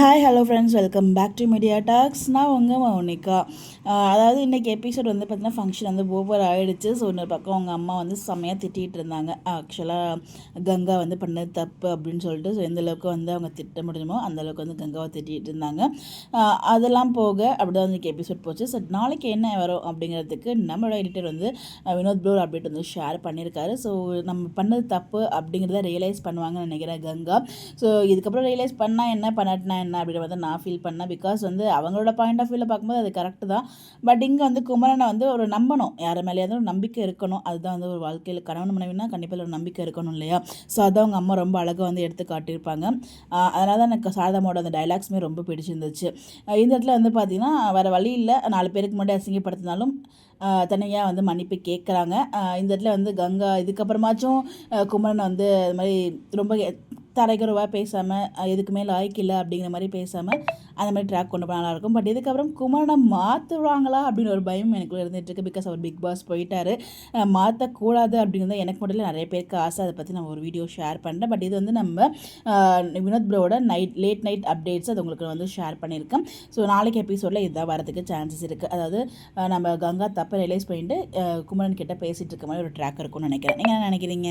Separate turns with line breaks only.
Hi hello friends, welcome back to media talks. நான் உங்கள் மௌனிகா. அதாவது இன்றைக்கி எபிசோட் வந்து பார்த்திங்கன்னா ஃபங்க்ஷன் வந்து ஓவர் ஆகிடுச்சு. ஸோ இன்னொரு பக்கம் அவங்க அம்மா வந்து செம்மையாக திட்டிகிட்டு இருந்தாங்க. ஆக்சுவலாக கங்கா வந்து பண்ணது தப்பு அப்படின்னு சொல்லிட்டு, ஸோ எந்த அளவுக்கு வந்து அவங்க திட்ட முடியுமோ அந்தளவுக்கு வந்து கங்காவை திட்டிகிட்டு இருந்தாங்க. அதெல்லாம் போக அப்படி தான் வந்து எபிசோட் போச்சு. ஸோ நாளைக்கு என்ன வரும் அப்படிங்கிறதுக்கு நம்மளோட எடிட்டர் வந்து வினோத் ப்ரோ அப்டேட் வந்து ஷேர் பண்ணியிருக்காரு. ஸோ நம்ம பண்ணது தப்பு அப்படிங்கிறத ரியலைஸ் பண்ணுவாங்கன்னு நினைக்கிறேன் கங்கா. ஸோ இதுக்கப்புறம் ரியலைஸ் பண்ணால் என்ன, பண்ணாட்டினா என்ன அப்படின்ற மாதிரி நான் ஃபீல் பண்ணேன். பிகாஸ் வந்து அவங்களோட பாயிண்ட் ஆஃப் வியூவில் பார்க்கும்போது அது கரெக்டு தான். பட் இங்கே வந்து குமரனை வந்து ஒரு நம்பணும், யார் மேலேயாவது ஒரு நம்பிக்கை இருக்கணும். அதுதான் வந்து ஒரு வாழ்க்கையில் கணவன் மனைவினா கண்டிப்பாக ஒரு நம்பிக்கை இருக்கணும் இல்லையா? ஸோ அதான் அவங்க அம்மா ரொம்ப அழகாக வந்து எடுத்து காட்டியிருப்பாங்க. அதனால தான் எனக்கு சாரதாமோட அந்த டைலாக்ஸுமே ரொம்ப பிடிச்சிருந்துச்சு. இந்த இடத்துல வந்து பார்த்திங்கன்னா வேறு வழி இல்லை, 4 பேருக்கு முன்னாடி அசிங்கப்படுத்தினாலும் தனியாக வந்து மன்னிப்பு கேட்குறாங்க. இந்த இடத்துல வந்து கங்கா இதுக்கப்புறமாச்சும் குமரனை வந்து இது மாதிரி ரொம்ப தரைக்குறவாக பேசாமல், எதுக்குமே லாய்க்கு இல்லை அப்படிங்கிற மாதிரி பேசாமல் அந்த மாதிரி ட்ராக் கொண்டு போனால் நல்லாயிருக்கும். பட் இதுக்கப்புறம் குமரனை மாற்றுவாங்களா அப்படின்னு ஒரு பயம் எனக்குள்ளே இருந்துகிட்ருக்கு. பிகாஸ் அவர் பிக் பாஸ் போயிட்டார். மாற்றக்கூடாது அப்படிங்கிறது எனக்கு மட்டும் இல்லை, நிறைய பேருக்கு ஆசை. அதை பற்றி நான் ஒரு வீடியோ ஷேர் பண்ணுறேன். பட் இது வந்து நம்ம வினோத் ப்ரோவோட லேட் நைட் அப்டேட்ஸ் அது உங்களுக்கு வந்து ஷேர் பண்ணியிருக்கேன். ஸோ நாளைக்கு எபிசோடில் இதுதான் வரதுக்கு சான்சஸ் இருக்குது. அதாவது நம்ம கங்கா தப்பை ரியலைஸ் பண்ணிட்டு குமரன் கிட்ட பேசிகிட்டு இருக்க மாதிரி ஒரு ட்ராக் இருக்கும்னு நினைக்கிறேன். நீங்கள் என்ன நினைக்கிறீங்க?